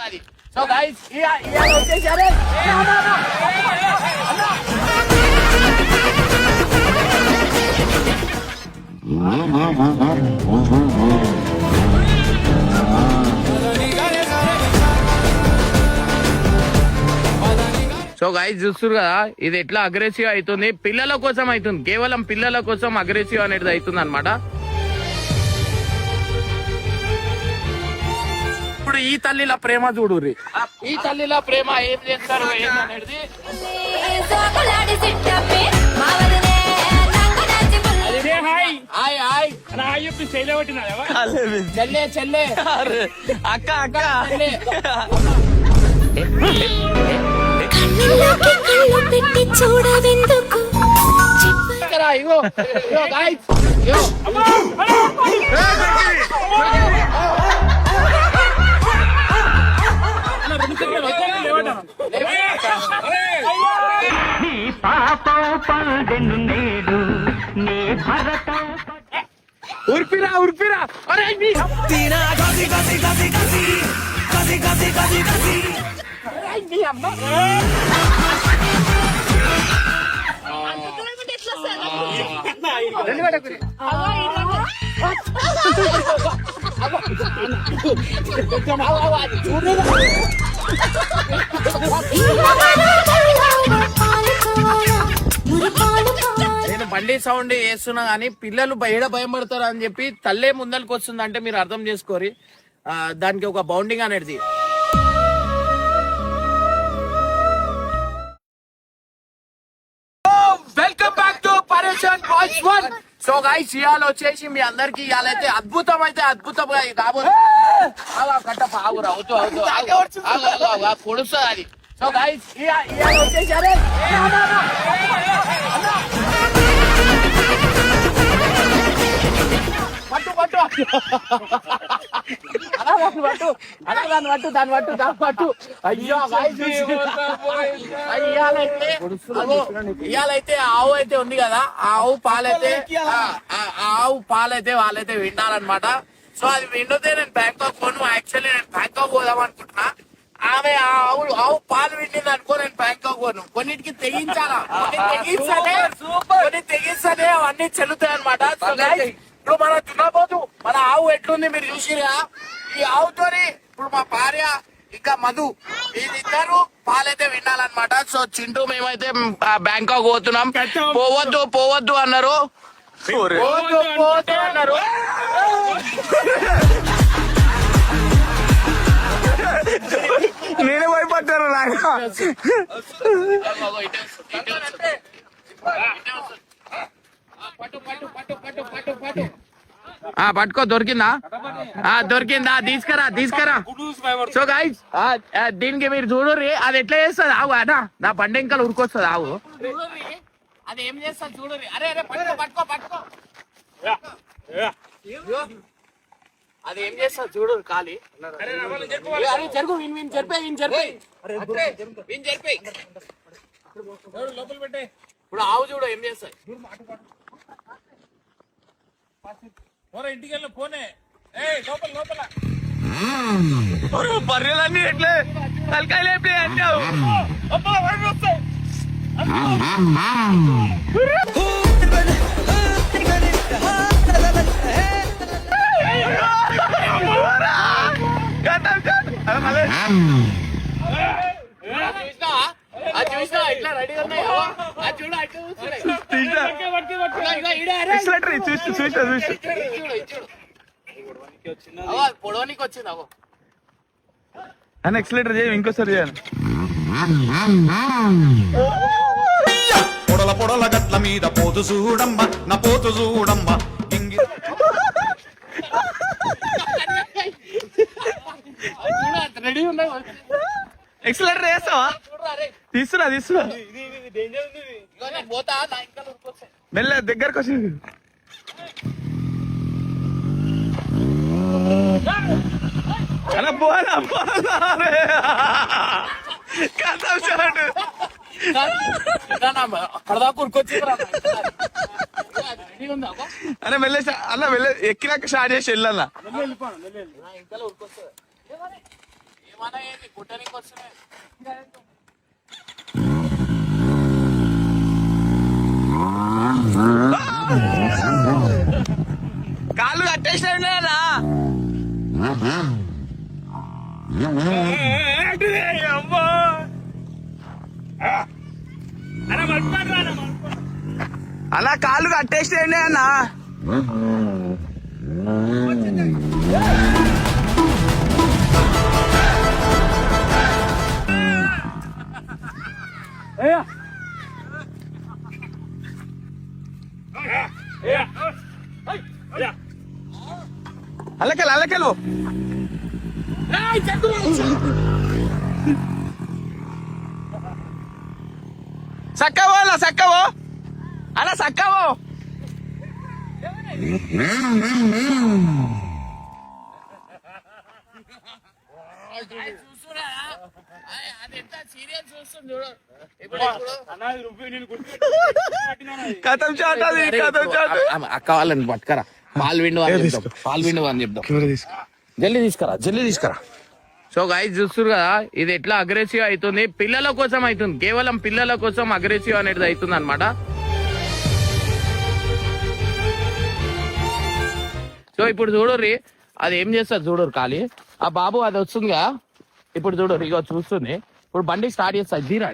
అది so guys ఇవాళ వచ్చేసారే so guys చూస్తున్నారు కదా ఇది ఎట్లా అగ్రెసివ్ అవుతుంది, పిల్లల కోసం అవుతుంది, కేవలం పిల్లల కోసం అగ్రెసివ్ అనేది అవుతుంది అనమాట. ఇప్పుడు ఈ తల్లిల ప్రేమ చూడుర్రి, ఈ తల్లిల ప్రేమ ఏం చేస్తారు ఏంటనేది చెల్లె చెల్లె అక్క అక్క పెట్టి చూడవెందుకు ఇగో ఇగో గాయ్స్ ఇగో ఉర్పిరా ఉర్పిరా అరే నేను బండి సౌండ్ చేస్తున్నా గానీ పిల్లలు బయట భయం పడతారు అని చెప్పి తల్లే ముందరికి వస్తుంది అంటే మీరు అర్థం చేసుకోరి దానికి ఒక బౌండింగ్ అనేది. వెల్కమ్ బ్యాక్ టు పరేషన్ బాయ్స్ 1. సో గైస్ ఇవాళ వచ్చేసి మీ అందరికి ఇవాళైతే అద్భుతం అయితే అద్భుతంగా కాబోతుంది. కట్టప్ప ఆగురా పొడుస్తుంది అది. సో గైస్ ఇవాళ వచ్చేసి అరే పట్టు పట్టు దాన్ని పట్టు అయ్యో ఇవాళైతే ఆవు అయితే ఉంది కదా, ఆ ఆవు పాలైతే వాళ్ళైతే విన్నారనమాట. సో అది విండితే నేను బ్యాంకాక్ పోను, యాక్చువల్లీ నేను బ్యాంకాక్ పోదాం అనుకుంటున్నా. ఆమె ఆవు పాలు విండింది అనుకో నేను బ్యాంకాక్ పోను, కొన్నిటికి తెగించాలా, కొన్ని తెగిస్తేనే అవన్నీ చెల్లుతాయి అనమాట. ఇప్పుడు మన దున్నపోతు మన ఆవు ఎట్లుంది మీరు చూసిరా, ఈ ఆవుతోని ఇప్పుడు మా భార్య ఇంకా మధు వీళ్ళిద్దరు పాలైతే వినాలన్నమాట. సో చింటూ మేమైతే బ్యాంకాక్ పోతున్నాం, పోవద్దు అన్నారు, అన్నారు. నేనే భయపడ్డాను పట్టుకో దొరికిందా తీసుకురా. సో గైస్ దీనికి మీరు చూడరు అది ఎట్లా చేస్తుంది ఆవు అనా, నా బండి ఇంకా ఉరికొస్తుంది ఆవు, అది ఏం చేస్తుంది చూడరు. అరే పట్టుకో అది ఏం చేస్తుంది చూడరు ఖాళీ జరుగు ఇప్పుడు ఆవు చూడు ఏం చేస్తాయి. ఇంటికి వెళ్ళి పోనే లోపల బర్రెలన్నీ ఎట్లే తలకాయలు ఎట్లే అంటావు. చూసినా ఇట్లా రెడీగా ఉన్నాయి పొడవనికి వచ్చింది అవో అని ఎక్సలేటర్ చేయ ఇంకోసారి చేయాలి. పొడల గట్ల మీద పోతు చూడమ్మ నా పోతు చూడమ్మ రెడీ ఉన్నాయి. ఎక్సలేటర్ చేస్తావా? తీసుకురా మెల్ల దగ్గరకు వచ్చి అలా పోనా అలా వెళ్ళేసి అలా ఎక్కినాక స్టార్ట్ చేసి వెళ్ళాలా. ఏమన్నా ఏంది గుట్టనికి వస్తున్నాయి. కాళ్ళు కట్టేసినా అలా కాళ్ళు కట్టేసినా అన్నా. అల్లకెళ్ళు అల్లకెళ్ళు సక్కవో అలా సక్కవో అలా సక్కవో. చూస్తున్నా అది ఎంత సీరియస్ చూస్తుంది చూడు. ఇప్పుడు కథం చాట్ అది కథం చాట్. అక్క వాళ్ళని పట్టుకరా, పాలు విండు అని చెప్తాం, పాలు విండు అని చెప్తాం. జల్దీ తీసుకురా. సో గైస్ చూస్తున్నారు కదా, ఇది ఎట్లా అగ్రెసివ్ అవుతుంది, పిల్లల కోసం అవుతుంది, కేవలం పిల్లల కోసం అగ్రెసివ్ అనేది అవుతుంది అనమాట. సో ఇప్పుడు చూడర్రి అది ఏం చేస్తారు చూడరు ఖాళీ ఆ బాబు అది వస్తుందిగా. ఇప్పుడు చూడరు ఇక చూస్తుంది, ఇప్పుడు బండి స్టార్ట్ చేస్తా. దిరా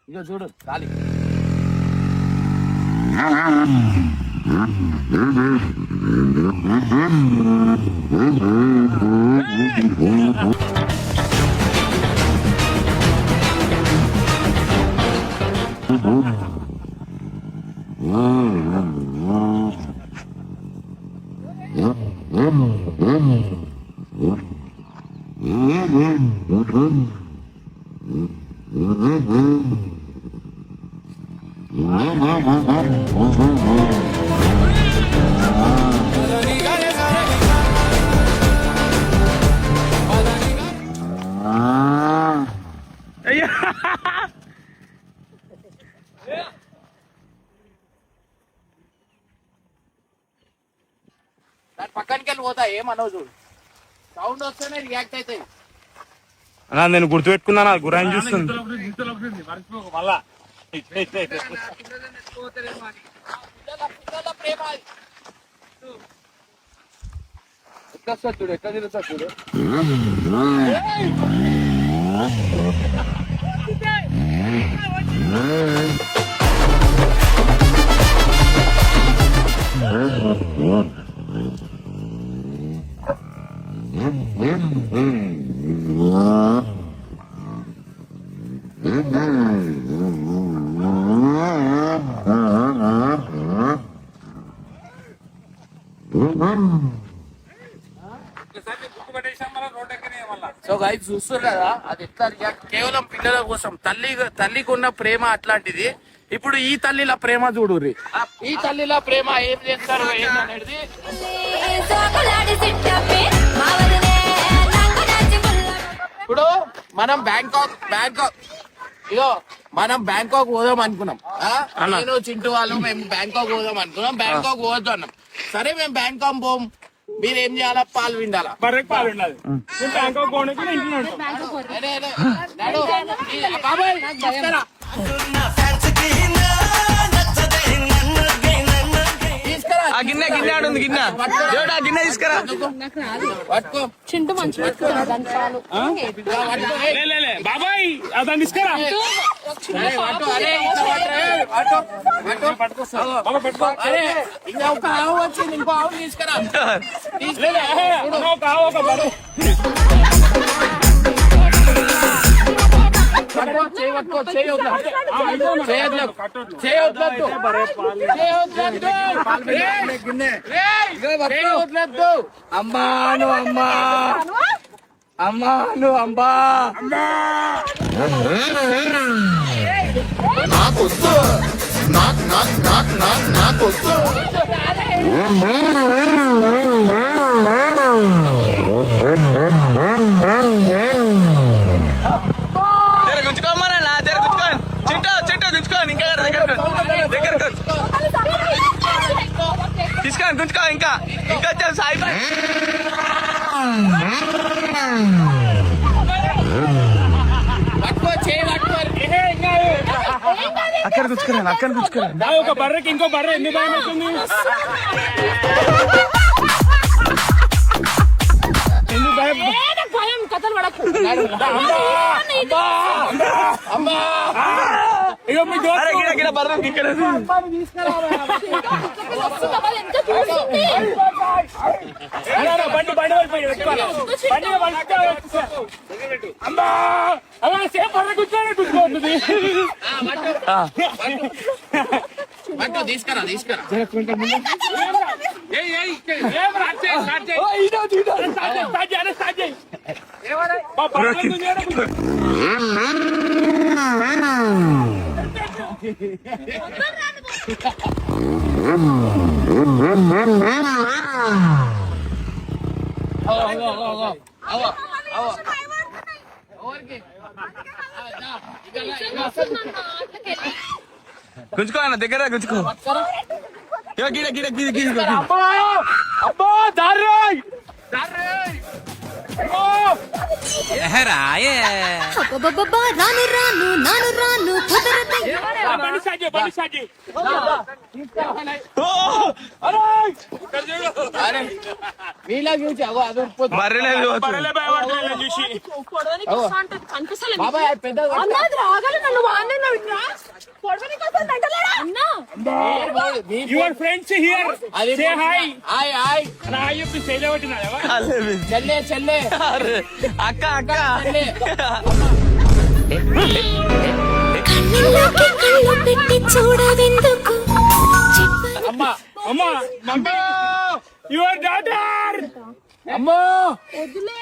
ఇక చూడు ఖాళీ. దాని పక్కనికి వెళ్ళి పోతా, ఏమనవు చూడు, సౌండ్ వస్తేనే రియాక్ట్ అవుతాయి. అలా నేను గుర్తుపెట్టుకున్నాను, గురాన్ని చూస్తుంది. మళ్ళా పిల్లల ప్రేమ అది. ఎట్లా వస్తుంది చూడు, ఎట్లా తిరుగుతుంది చూడు. సో గైస్ చూస్తున్నారు కదా, అది ఎట్లా రియాక్ట్, కేవలం పిల్లల కోసం. తల్లికి ఉన్న ప్రేమ అట్లాంటిది. ఇప్పుడు ఈ తల్లిల ప్రేమ చూడుర్రి, ఈ తల్లిల ప్రేమ ఏం చేస్తారు ఏంటనేది. ఇప్పుడు మనం బ్యాంకాక్ పోదాం అనుకున్నాం. నేను చింటూ వాళ్ళు మేము బ్యాంకాక్ పోదాం అనుకున్నాం. బ్యాంకాక్ పోవద్దు అన్నాం. సరే మేము బ్యాంకాక్ పోం, మీరేం చేయాలా, పాలు విండాలా. బాబాయ్ చెప్తారా, ఆ గిన్నె ఆడుంది, గిన్నె దేవుడా గిన్నె తీసుకురా. పట్టుకో చింటూ మంచిగా బాబాయ్ అదని తీసుకురా. ఇంకా ఒక ఆవు వచ్చింది, ఇంకో ఆవు తీసుకురా. అమ్మాను అమ్మా అమ్మాను అమ్మా నాకొద్దు నాకొద్దు గుంచుకోమన్నా గుంచుకోండి, చింటూ గుంచుకోండి, ఇంకా దగ్గర తీసుకోండి, గుంచుకో, ఇంకా గుచ్చుకురా అక్కని గుచ్చుకురా. ఒక బర్రెకి ఇంకో బర్రె ఎందుకు భయం అవుతుంది? ఎందుకు భయం? భయం కథలు పడకు. ఇగో మీ దోస్తు అరే గిడ గిడ బర్రె ఇక్కడ బండి వెళ్ళిపోయి అమ్మా అలా సేపు బర్రె కూర్చొని కూర్చోతుంది. తీసుకురా గుంజుకో అన్న దగ్గర గుంజుకో. గిడ గిడ గిడ గిడ గిడ అబ్బా దారి అబ్బబ్బబ్బా, రాను రాను నాను రాను కుదరదే. బండి సాగి మీలా చూసి అగో అది బర్రెలేదు చూసి కనిపిస్తలేదు. బాబాయ్ అది పెద్ద అన్నది రాగల నన్ను వాడినా అన్నా యువర్ ఫ్రెండ్స్ హియర్ అది సే హాయ్ హాయ్ నా చెప్పి చేయలేబట్టినా చెల్లే అక్క అక్క చెల్లే కళ్ళలోకి కళ్ళు పెట్టి చూడవెందుకు చెప్ప అమ్మా అమ్మా మమ్మీ యువర్ డాటర్ అమ్మో వదిలే.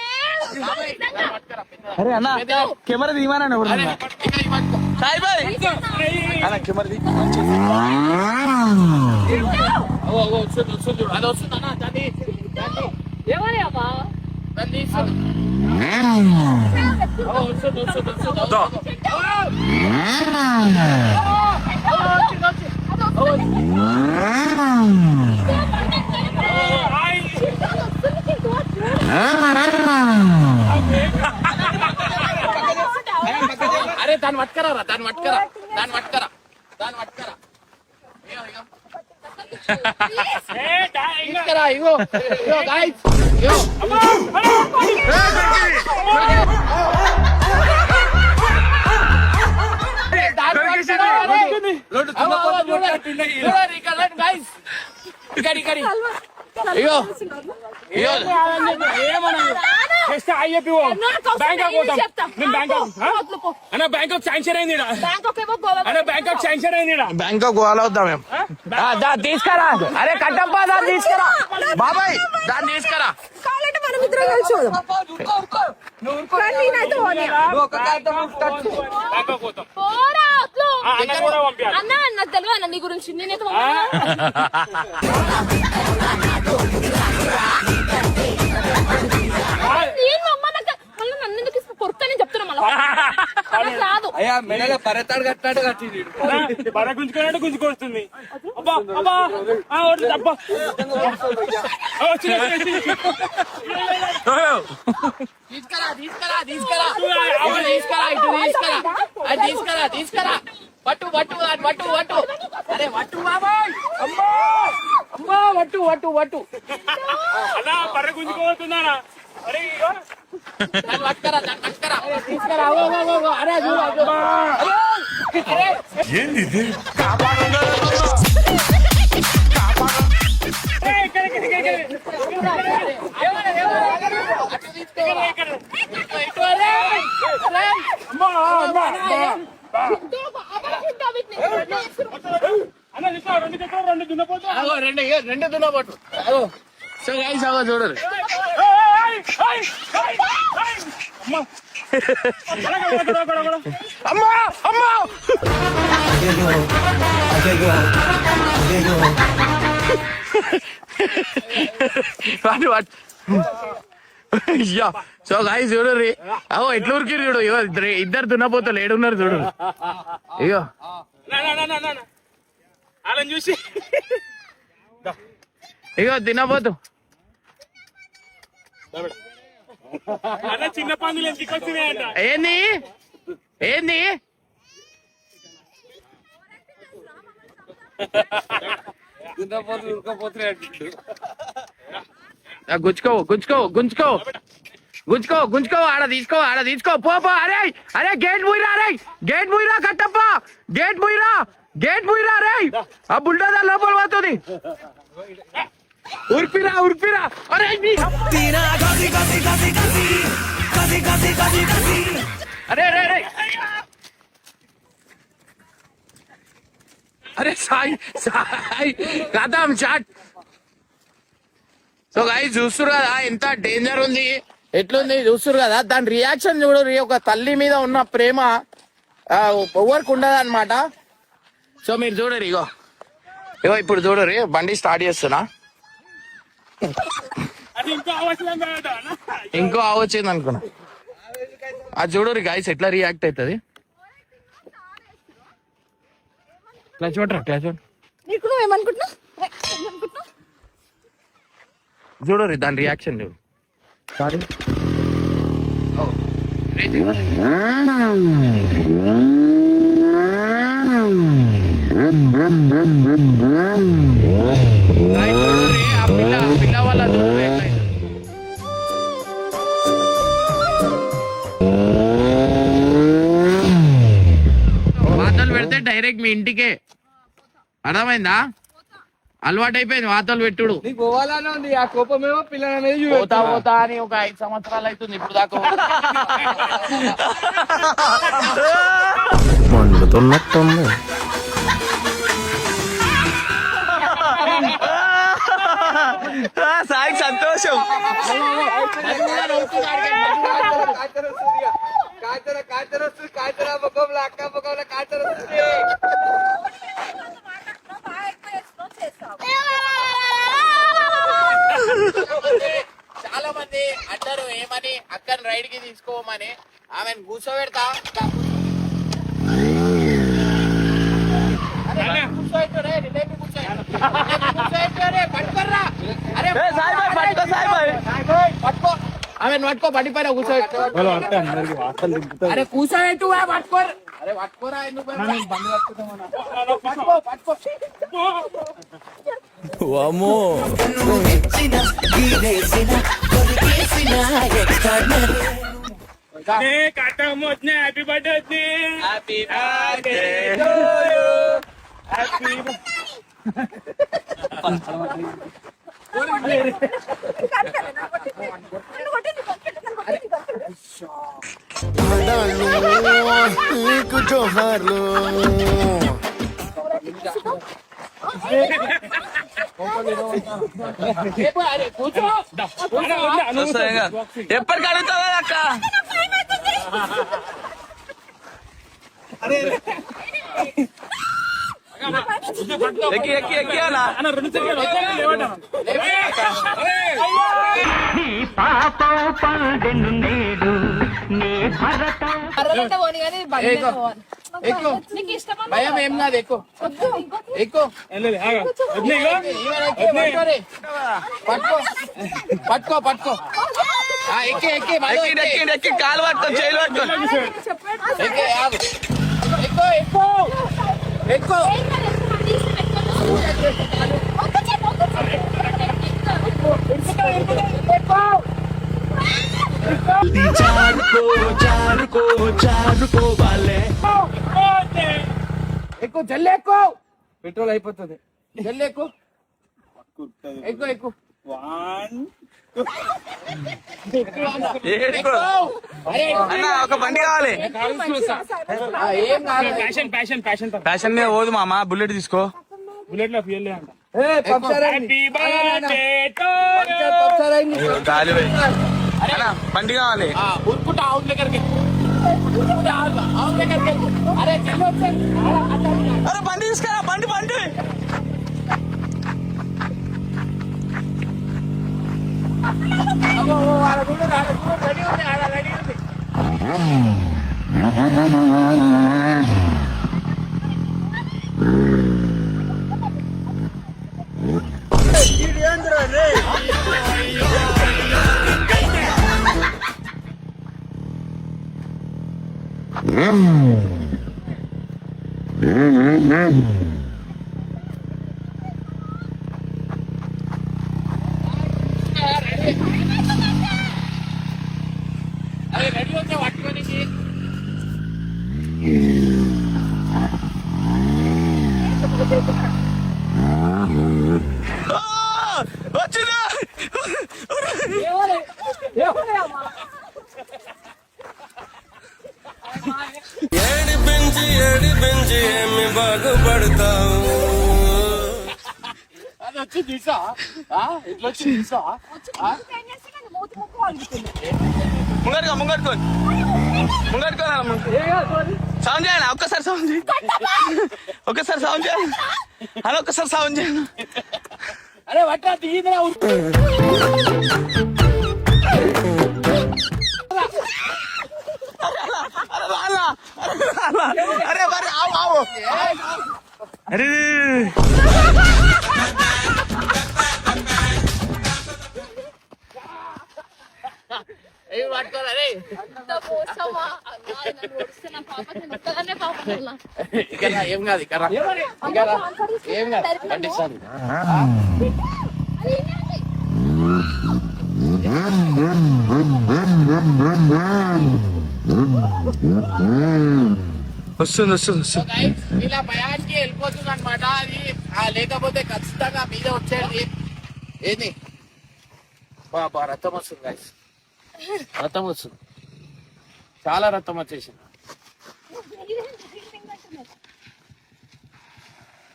అరే అన్న కెమెరా తీయమన్నా సాయి బాయ్ అన్న కెమెరా తీ. వస్తుంది అది వస్తుంది అన్న దాన్ని ఎవరే అమ్మా? దాన్ని వస్తుంది అరే దాన్ని పట్టుకరా తీసుకురా ఇగో గాయ్స్ ఇగో ఇగో బ్యాంకాక్ పోతాం మేము బ్యాంకాక్ అన్న బ్యాంకాక్ శాంక్షన్ అయింది బ్యాంకాక్ శాంక్షన్ అయింది బ్యాంకాక్ గోవాలో వద్దాం మేము తీసుకురా అరే కట్టప్ప దాన్ని తీసుకురా బాబాయ్ దాన్ని తీసుకురా కావాలంటే మనం ఇద్దరం కలిసి బ్యాంకాక్ పోతాం పోరా వద్దు. అన్న కూడా పంపించాలి అన్న నాకు తెలియదు అన్న నీ గురించి నేనైతే నేను అమ్మ నాకు మళ్ళీ నన్ను ఎందుకు పొరుతానని చెప్తున్నా మళ్ళీ రాదు. అయ్యా మెడలో పరతాడు కట్టాడు కట్టింది బర గుంజుకున్నట్టు గుంజుకొస్తుంది అబ్బా అబ్బా వస్తుంది అబ్బా తీసుకురా పట్టు అరే పట్టు బాబాయ్ అమ్మా పట్టు అన్నా బర్ర గుంజుకోతుందా అరే దాన్ని పట్టుకరా తీసుకురా అరే చూడు రెండు దున్నపోటు సో గైస్ అగో చూడరు అమ్మా సో గైస్ చూడరు అగో ఎట్లా ఉరికిరు చూడు ఇద్దరు దున్నపోతలు ఏడున్నారు చూడు అయ్యో అలా చూసి ఇగో తినబోతు అలా చిన్న పందులు ఎందుకు వచ్చినాయంట ఏంది గుంజుకో గుంజుకో గుంజుకో గుంజుకో గుంజుకో ఆడ తీసుకో పో అరే అరే గేట్ ముయిరా అరే గేట్ ముయిరా కట్టప్ప గేట్ ముయిరా అరే ఆ బుల్డోజర్ లోపల పోతుంది ఉరిపిరా అరే అరే అరే అరే అరే సాయి కథం చాట్. సో గాయ్స్ చూస్తురు కదా ఎంత డేంజర్ ఉంది, ఎట్లుంది చూస్తురు కదా. దాని రియాక్షన్ చూడు, ఒక తల్లి మీద ఉన్న ప్రేమ ఎవరికి ఉండదు అనమాట. సో మీరు చూడరు, ఇగో ఇప్పుడు చూడరు, బండి స్టార్ట్ చేస్తున్నా, ఇంకో ఆవచ్చింది అనుకున్నా. అది చూడరు గాయ్స్ ఎట్లా రియాక్ట్ అవుతుంది. క్లచ్ పట్టరా నీకు నువ్వేమనుకుంటున్నావు? చూడరు దాని రియాక్షన్ చూడు. పిల్ల వాళ్ళ వాతలు పెడితే డైరెక్ట్ మీ ఇంటికే, అర్థమైందా? అలవాటు అయిపోయింది వాతలు పెట్టుడు. నీకు పోవాలనే ఉంది, ఆ కోపమేమో పిల్లల మీద పోతా అని ఒక 5 సంవత్సరాలు అవుతుంది ఇప్పుడు దాకా. మండుతున్నట్టుంది. సాయి సంతోషం. చాలా మంది అంటారు ఏమని, అక్కని రైడ్ కి తీసుకోమని. ఆమెను కూర్చోబెడతా, ఆమెను పట్టుకో, పట్టిపోయినా కూర్చోబెట్టు. అరే కూర్చోబెట్టు, పట్టుకోరు. అరే పట్టుకోరా, ఎందుకు పట్టుకో. Happy birthday. ఎప్పటికి అడుగుతావా అక్క? ఎక్కి అలా భయం ఏం కాదు, ఎక్కువ పట్టుకో ఎక్కి కాలు పట్టుకొని చేయలు పట్టుకొని ఎక్కువ ఎక్కువ జల్లి ఎక్కువ పెట్రోల్ అయిపోతుంది. జల్లి ఎక్కువ అన్న ఒక బండి కావాలి. ఏం కాదు, ఫ్యాషన్ మీద పోదు మామ, బుల్లెట్ తీసుకో. బుల్లెట్ లో ఫ్యూల్ అంట. గాలి అన్న బండి కావాలి. ఉరుకుంటా ఆవుల దగ్గరికి, అరే అరే బండి తీసుకురా, బండి రెడీ ఉంది. అది వచ్చి తీసా ఇట్లా వచ్చి తీసా ముంగట్టుకో సౌండ్ చేయాలి ఒక్కసారి సౌండ్ చేయి ఒక్కసారి సౌండ్ చేయాలి అలా ఒక్కసారి సౌండ్ చేయాలి అరే వట్టా తీయదురా అరే మరి ఆవు ఆవు అరే ఏమి పట్టుకోవాలి ఏం కాదు ఇక్కడ ఏం కాదు పండిస్తాను వస్తుంది ఇలా భయానికి వెళ్ళిపోతుంది అనమాట అది లేకపోతే ఖచ్చితంగా మీద వచ్చేది ఏంది బాబా రక్తం వస్తుంది గాయస్ రక్తం వస్తుంది చాలా రక్తం వచ్చేసింది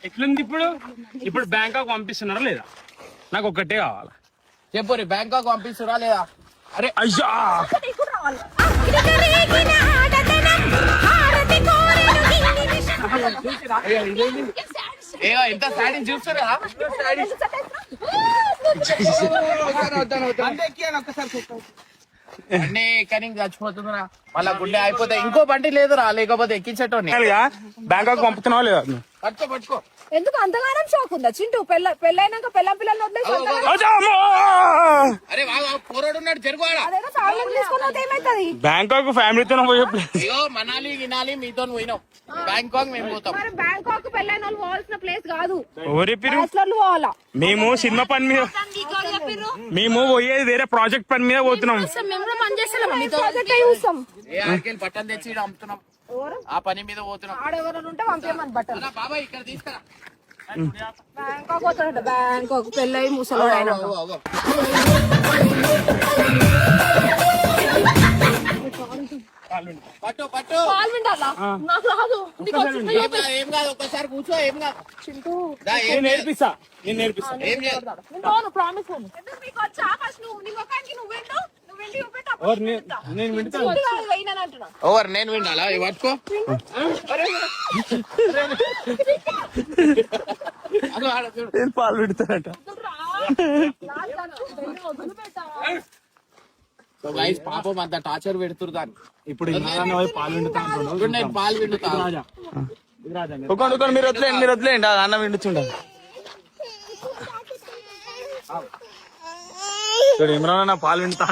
ఎట్లుంది ఇప్పుడు బ్యాంకాక్ పంపిస్తున్నారా లేదా నాకు ఒక్కటే కావాలి చెప్పు బ్యాంకాక్ పంపిస్తురా లేదా అరే అయ్యా ఎంత స్టాడింగ్ చూస్తారా అన్నీ ఎక్కడి చచ్చిపోతుందిరా మళ్ళా గుండె అయిపోతే ఇంకో బండి లేదురా లేకపోతే ఎక్కించటోని బ్యాంకాక్ పంపుతున్నావా లేదా పట్టుకో ఎందుకు అంతగానం షాక్ ఉందా చింటూ పెళ్ళైనాక పిల్లల్ని వదిలేసి అరే పోరాడు ఉన్నాడు జరుగువాడా అదేదో ఫ్యామిలీ తీసుకుని పోతే ఏమైతుంది బ్యాంకాక్ ఫ్యామిలీతో పోయే అయ్యో మనాలి గినాలి మీతో పోయినాం బ్యాంకాక్ మేము పోతాం మరి బ్యాంకాక్ పెళ్ళైన వాళ్ళు పోవాల్సిన ప్లేస్ కాదు ఓరిపిరు బ్యాచిలర్లు పోవాలా మేము సినిమా పని మీద మేము పోయేది వేరే ప్రాజెక్ట్ పని మీద పోతున్నాం మేము కూడా పని చేస్తాం మీతో చూస్తాం ఏ ఆడికెళ్ళి పట్టం తెచ్చి ఈడ అమ్ముతున్నాం ఆ పని మీద పోతున్నాం ఆడెవరైనా ఉంటే పంపేయమని బట్టలు అలా బాబాయ్ ఇక్కడ తీసుకురా బ్యాంకాక్ పోతాడంట బ్యాంకాక్ పెళ్ళై ముసలోడు ఆయన పట్టు పాలు వింటాలా నాకు రాదు నీకు వచ్చింది ఏం కాదు ఒక్కసారి కూర్చో ఏం కాదు చింటూ దా, ఏం నేను లేదు. నేర్పిస్తా ఏం లేదు నేను ప్రామిస్ ఎందుకు నీకు వచ్చా ఫస్ట్ నువ్వు నీ ముఖానికి నువ్వు వెళ్ళు నువ్వు వెళ్ళి చూపెట్టు నేను వింటాను వెయినని అంటున్నా ఓవర్ నేను వినాలా ఇవి పట్టుకో అదో ఆడ చూడు. నేను పాలు పెడతానట సో గైస్ పాపం అంత టార్చర్ పెడుతురు దాన్ని ఇప్పుడు పాలు విండుతా ఇప్పుడు నేను పాలు పిండుతా ఒకటి మీరు వదిలేయండి అన్నం విండుచుండాలి ఇక్కడ ఇమ్రాన్ నా పాలు విండుతా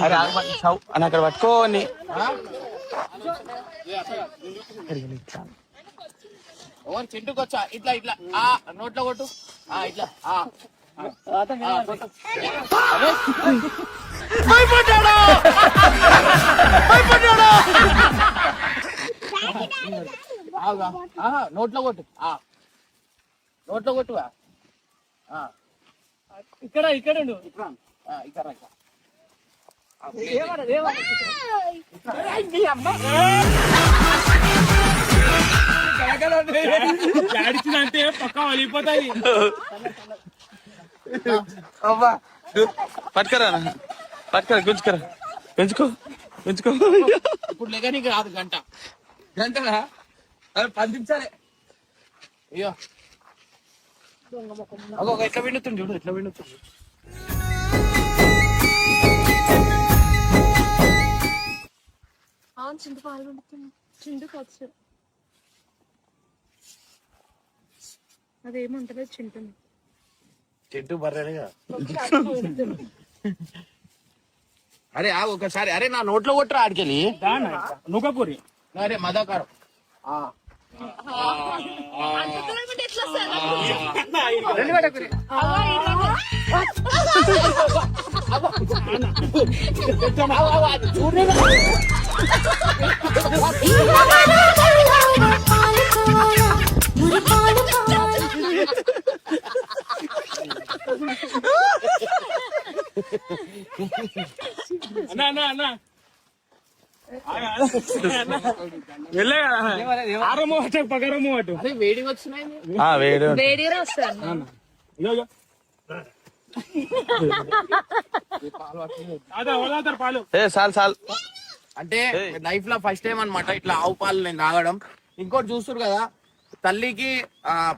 అని అక్కడ పట్టుకోని ఓవర్ చింటుకు వచ్చా ఇట్లా ఇట్లా ఆ నోట్లో కొట్టు ఆ ఇట్లా ఆ నోట్లో కొట్టు నోట్లో కొట్టువా ఇక్కడ ఇక్కడ అంటే పక్క వలిపోతుంది పట్టుకరా గుంజుకరా పెంచుకో ఇప్పుడు లేక నీకు రాదు గంటనా 10 నిమిషాలే అయ్యో ఎట్లా విండుతుంది చూడు ఎట్లా విండుతుంది అవును చింటు పాలు పెడుతున్నా చింటుకు వచ్చు అదేమంటలేదు చింటుని చెట్టు బర్రెగా అరే ఒకసారి అరే నా నోట్లో కొట్టరా ఆడికెళ్ళి నువ్వుకూరి అరే మదాకారం అన్నా వెళ్ళే ఆరో మూవట్టు పగరో మూవట్టు అరే వేడిగా వచ్చినాయి వేడు వేడిగా వస్తాను పాలు చాలు అంటే లైఫ్ లో ఫస్ట్ టైం అన్నమాట ఇట్లా ఆవు పాలు నేను తాగడం. ఇంకోటి చూస్తారు కదా తల్లికి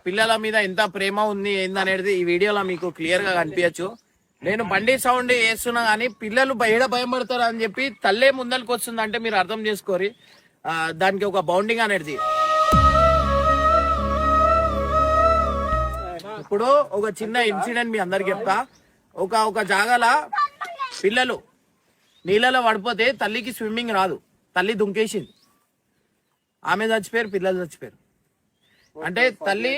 పిల్లల మీద ఎంత ప్రేమ ఉంది ఏందనేది ఈ వీడియోలో మీకు క్లియర్ గా కనిపించచ్చు. నేను బండి సౌండ్ వేస్తున్నా గానీ పిల్లలు బయట భయం పడతారు అని చెప్పి తల్లే ముందరికి వస్తుంది అంటే మీరు అర్థం చేసుకోరి దానికి ఒక బౌండింగ్ అనేది. ఇప్పుడు ఒక చిన్న ఇన్సిడెంట్ మీ అందరికి చెప్తా. ఒక జాగాల పిల్లలు నీళ్ళలో పడిపోతే తల్లికి స్విమ్మింగ్ రాదు, తల్లి దుంకేసింది, ఆమె చచ్చిపోయారు, పిల్లలు చచ్చిపోయారు. అంటే తల్లి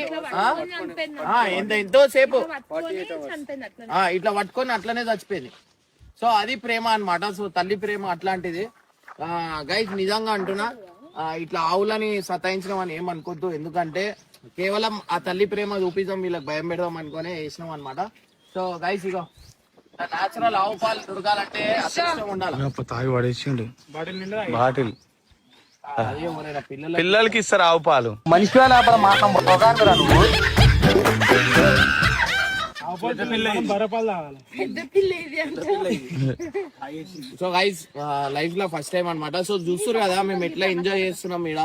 ఎంతో సేపు ఇట్లా పట్టుకొని అట్లనే చచ్చిపోయింది. సో అది ప్రేమ అన్నమాట. సో తల్లి ప్రేమ అట్లాంటిది గైస్. నిజంగా అంటున్నా ఇట్లా ఆవులని సతాయించడం అని ఏమనుకోద్దు. ఎందుకంటే కేవలం ఆ తల్లి ప్రేమ చూపిద్దాం, వీళ్ళకి భయం పెడదాం అనుకునే వేసినాం అనమాట. సో గైస్ ఇగో నేచురల్ ఆవు పాలు దొరకాలంటే అదృష్టం ఉండాలి. తాగి పడేసిండు బాటిల్. పిల్లలు పిల్లలకి ఇస్తారు ఆవు పాలు. బరపాలు తాగాలి. సో గైస్ లైఫ్ లో ఫస్ట్ టైం అన్నమాట. సో చూస్తారు కదా మేము ఎట్లా ఎంజాయ్ చేస్తున్నాం ఈడ.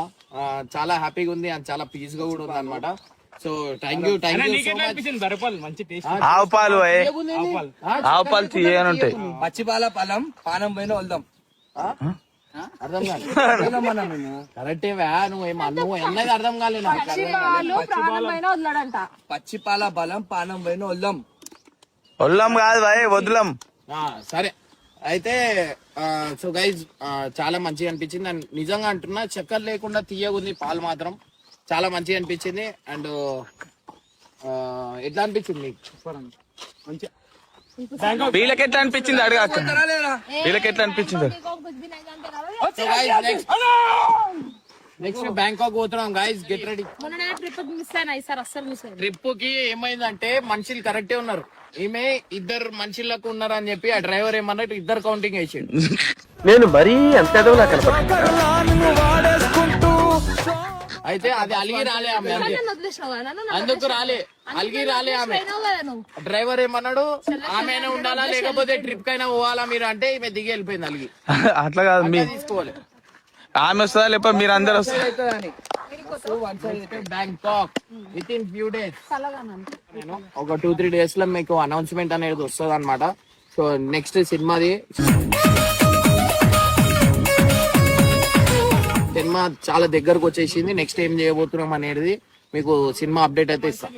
చాలా హ్యాపీగా ఉంది అండ్ చాలా పీస్ గా కూడా ఉంది అనమాట. So thank you so much. బరపాలు మంచి టేస్ట్. ఆవు పాలు ఆవు పాలు తీయని ఉంటాయి. పచ్చిపాల పొలం పానం పైన వద్దాం. అర్థం కాలేదు కరెక్టే నువ్వు ఎన్నది అర్థం కాలేదు. పచ్చిపాల బలం పానం పైన వద్దాం. ఒల్లం కాదు వదలం. సరే అయితే సో గైజ్ చాలా మంచిగా అనిపించింది. అండ్ నిజంగా అంటున్నా చక్కెర లేకుండా తీయగుంది పాలు మాత్రం చాలా మంచిగా అనిపించింది. అండ్ ఎట్లా అనిపించింది మీకు? వీళ్ళకి ఎట్లా అనిపించింది అడగాక. వీళ్ళకి ఎట్లా అనిపించింది? నెక్స్ట్ బ్యాంకాక్ పోతున్నాం గైజ్, గెట్ రెడీ. ట్రిప్ కి ఏమైందంటే మనుషులు కరెక్టే ఉన్నారు. ఈమె ఇద్దరు మనుషులకు ఉన్నారు అని చెప్పి ఆ డ్రైవర్ ఏమన్నట్టు ఇద్దరు కౌంటింగ్ వేసాడు. నేను మరీ అంత అయితే అది అలిగి రాలే ఆమె, అందుకు రాలే అలిగి రాలే ఆమె. డ్రైవర్ ఏమన్నాడు ఆమెనే ఉండాలా లేకపోతే ట్రిప్ కైనా పోవాలా మీరు అంటే ఈమె దిగి వెళ్ళిపోయింది అలిగి. అట్లా కాదు, తీసుకోవాలి. ఆమె వస్తుందా లేకపోతే మీరు అందరు వస్తారు? Bangkok with in few days, ఒక 2-3 days లో మీకు అనౌన్స్మెంట్ అనేది వస్తుంది అనమాట. సో నెక్స్ట్ సినిమా చాలా దగ్గరకు వచ్చేసింది. నెక్స్ట్ ఏం చేయబోతున్నాం అనేది మీకు సినిమా అప్డేట్ అయితే ఇస్తాం.